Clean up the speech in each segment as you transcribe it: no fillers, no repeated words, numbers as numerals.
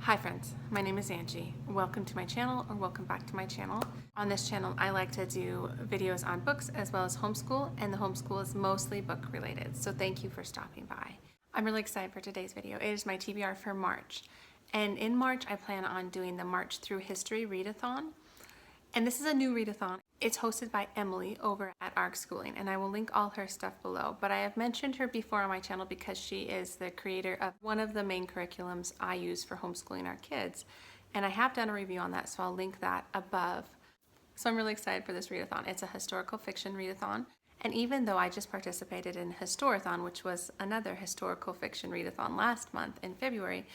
Hi friends, my name is Angie. Welcome to my channel, or welcome back to my channel. On this channel I like to do videos on books as well as homeschool, and the homeschool is mostly book related, so thank you for stopping by. I'm really excited for today's video. It is my TBR for March, and in March I plan on doing the March through History Read-a-thon. And this is a new readathon. It's hosted by Emily over at ARC Schooling, and I will link all her stuff below. But I have mentioned her before on my channel because she is the creator of one of the main curriculums I use for homeschooling our kids. And I have done a review on that, so I'll link that above. So I'm really excited for this readathon. It's a historical fiction readathon. And even though I just participated in Historathon, which was another historical fiction readathon last month in February,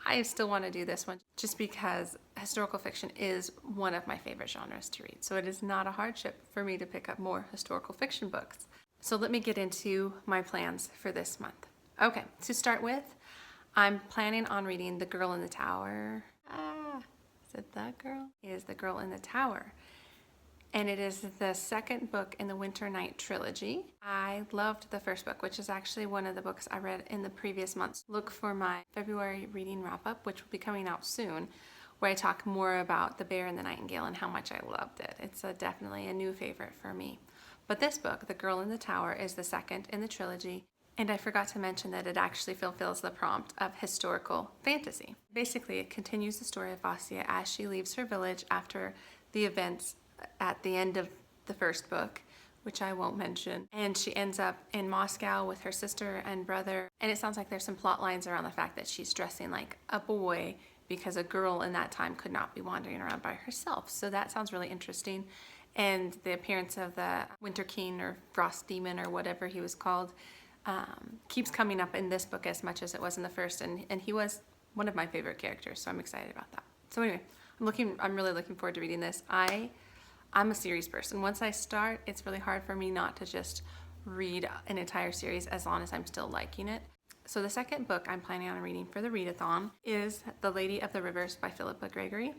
I still want to do this one just because historical fiction is one of my favorite genres to read. So it is not a hardship for me to pick up more historical fiction books. So let me get into my plans for this month. Okay, to start with, I'm planning on reading The Girl in the Tower. Is it The Girl? It is The Girl in the Tower. And it is the second book in the Winter Night trilogy. I loved the first book, which is actually one of the books I read in the previous months. Look for my February reading wrap-up, which will be coming out soon, where I talk more about The Bear and the Nightingale and how much I loved it. It's definitely a new favorite for me. But this book, The Girl in the Tower, is the second in the trilogy. And I forgot to mention that it actually fulfills the prompt of historical fantasy. Basically, it continues the story of Vasya as she leaves her village after the events at the end of the first book, which I won't mention. And she ends up in Moscow with her sister and brother. And it sounds like there's some plot lines around the fact that she's dressing like a boy because a girl in that time could not be wandering around by herself. So that sounds really interesting. And the appearance of the Winter King or Frost Demon or whatever he was called keeps coming up in this book as much as it was in the first. And he was one of my favorite characters, so I'm excited about that. So anyway, I'm really looking forward to reading this. I'm a series person. Once I start, it's really hard for me not to just read an entire series as long as I'm still liking it. So the second book I'm planning on reading for the readathon is The Lady of the Rivers by Philippa Gregory.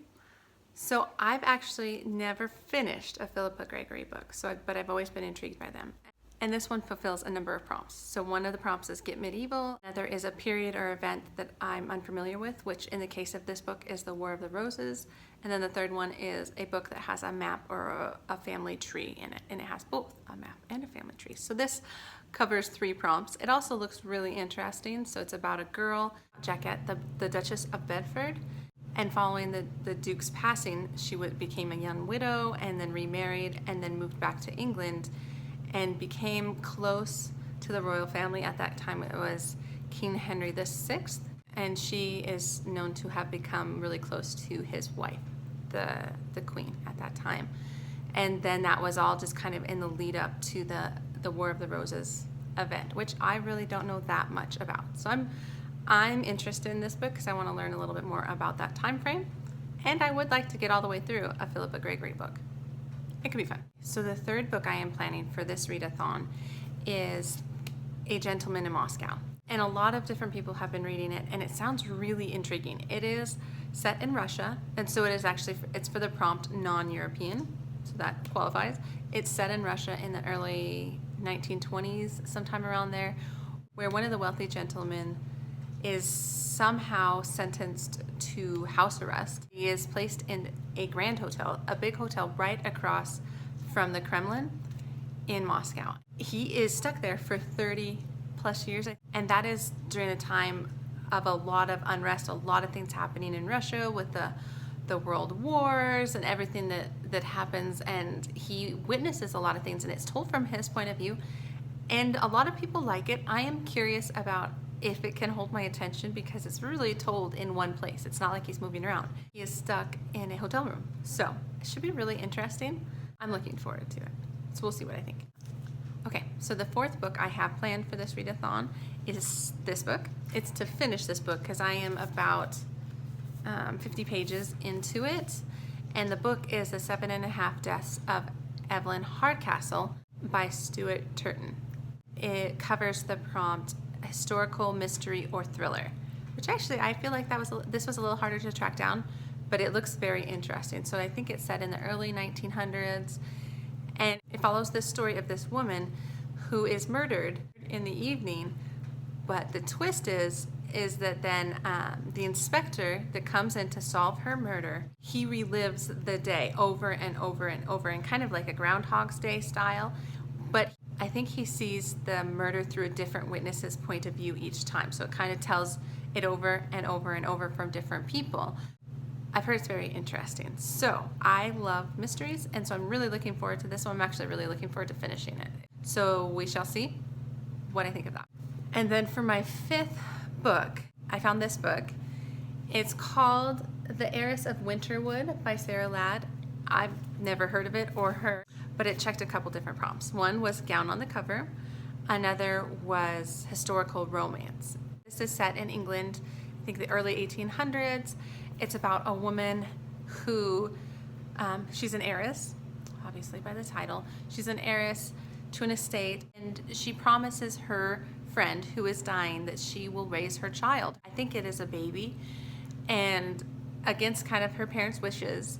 So I've actually never finished a Philippa Gregory book, but I've always been intrigued by them. And this one fulfills a number of prompts. So one of the prompts is get medieval. Another is a period or event that I'm unfamiliar with, which in the case of this book is the War of the Roses. And then the third one is a book that has a map or a family tree in it. And it has both a map and a family tree. So this covers 3 prompts. It also looks really interesting. So it's about a girl, Jacquette, the Duchess of Bedford. And following the Duke's passing, she became a young widow and then remarried and then moved back to England and became close to the royal family. At that time it was King Henry VI, and she is known to have become really close to his wife, the queen at that time. And then that was all just kind of in the lead up to the War of the Roses event, which I really don't know that much about. So I'm interested in this book because I want to learn a little bit more about that time frame, and I would like to get all the way through a Philippa Gregory book. It could be fun. So the third book I am planning for this readathon is A Gentleman in Moscow. And a lot of different people have been reading it, and it sounds really intriguing. It is set in Russia, and so it is actually, it's for the prompt non-European, so that qualifies. It's set in Russia in the early 1920s, sometime around there, where one of the wealthy gentlemen is somehow sentenced to house arrest. He is placed in a grand hotel, a big hotel right across from the Kremlin in Moscow. He is stuck there for 30 plus years, and that is during a time of a lot of unrest, a lot of things happening in Russia with the world wars and everything that happens, and he witnesses a lot of things, and it's told from his point of view, and a lot of people like it. I am curious about if it can hold my attention because it's really told in one place. It's not like he's moving around. He is stuck in a hotel room. So it should be really interesting. I'm looking forward to it. So we'll see what I think. Okay, so the fourth book I have planned for this readathon is this book. It's to finish this book because I am about 50 pages into it. And the book is The 7.5 Deaths of Evelyn Hardcastle by Stuart Turton. It covers the prompt historical, mystery, or thriller, which actually I feel like this was a little harder to track down, but it looks very interesting. So I think it's set in the early 1900s, and it follows this story of this woman who is murdered in the evening, but the twist is is that then the inspector that comes in to solve her murder, he relives the day over and over and over in kind of like a Groundhog's Day style. But I think he sees the murder through a different witness's point of view each time. So it kind of tells it over and over and over from different people. I've heard it's very interesting. So I love mysteries, and so I'm really looking forward to this one. I'm actually really looking forward to finishing it. So we shall see what I think of that. And then for my 5th book, I found this book. It's called The Eros of Winterwood by Sarah Ladd. I've never heard of it or her, but it checked a couple different prompts. One was gown on the cover. Another was historical romance. This is set in England, I think the early 1800s. It's about a woman who, she's an heiress, obviously by the title. She's an heiress to an estate, and she promises her friend who is dying that she will raise her child. I think it is a baby, and against kind of her parents' wishes.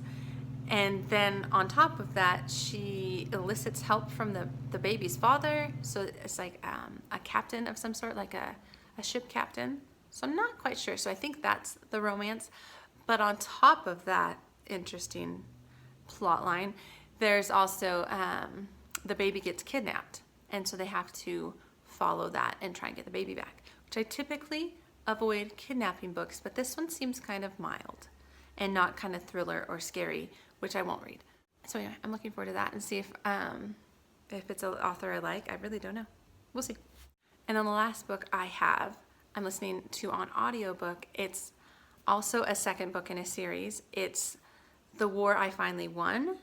And then on top of that, she elicits help from the baby's father. So it's like a captain of some sort, like a ship captain. So I'm not quite sure. So I think that's the romance. But on top of that interesting plot line, there's also the baby gets kidnapped. And so they have to follow that and try and get the baby back, which I typically avoid kidnapping books, but this one seems kind of mild and not kind of thriller or scary, which I won't read. So anyway, I'm looking forward to that and see if it's an author I like. I really don't know. We'll see. And then the last book I'm listening to on audiobook. It's also a second book in a series. It's The War I Finally Won,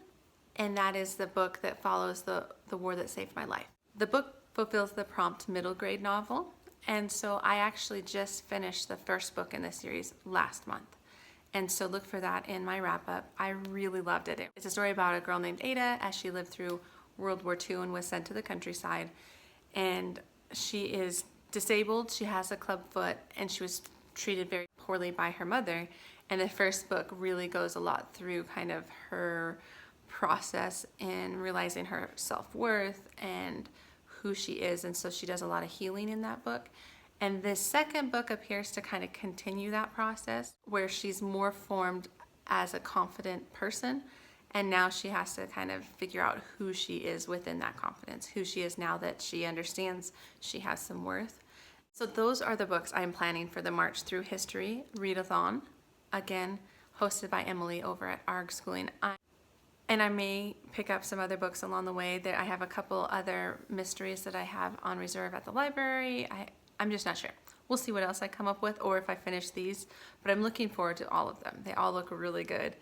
and that is the book that follows the war that saved my life. The book fulfills the prompt middle grade novel, and so I actually just finished the first book in this series last month. And so look for that in my wrap-up. I really loved it. It's a story about a girl named Ada as she lived through World War II and was sent to the countryside. And she is disabled, she has a club foot, and she was treated very poorly by her mother. And the first book really goes a lot through kind of her process in realizing her self-worth and who she is. And so she does a lot of healing in that book. And this second book appears to kind of continue that process where she's more formed as a confident person. And now she has to kind of figure out who she is within that confidence, who she is now that she understands she has some worth. So those are the books I'm planning for the March Through History Read-a-thon, again, hosted by Emily over at ARG Schooling. And I may pick up some other books along the way. I have a couple other mysteries that I have on reserve at the library. I'm just not sure. We'll see what else I come up with or if I finish these, but I'm looking forward to all of them. They all look really good,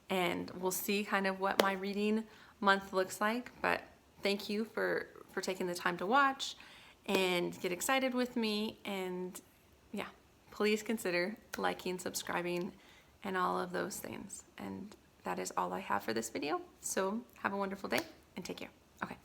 and we'll see kind of what my reading month looks like. But thank you for taking the time to watch and get excited with me. And yeah, please consider liking, subscribing, and all of those things. And that is all I have for this video. So have a wonderful day and take care. Okay.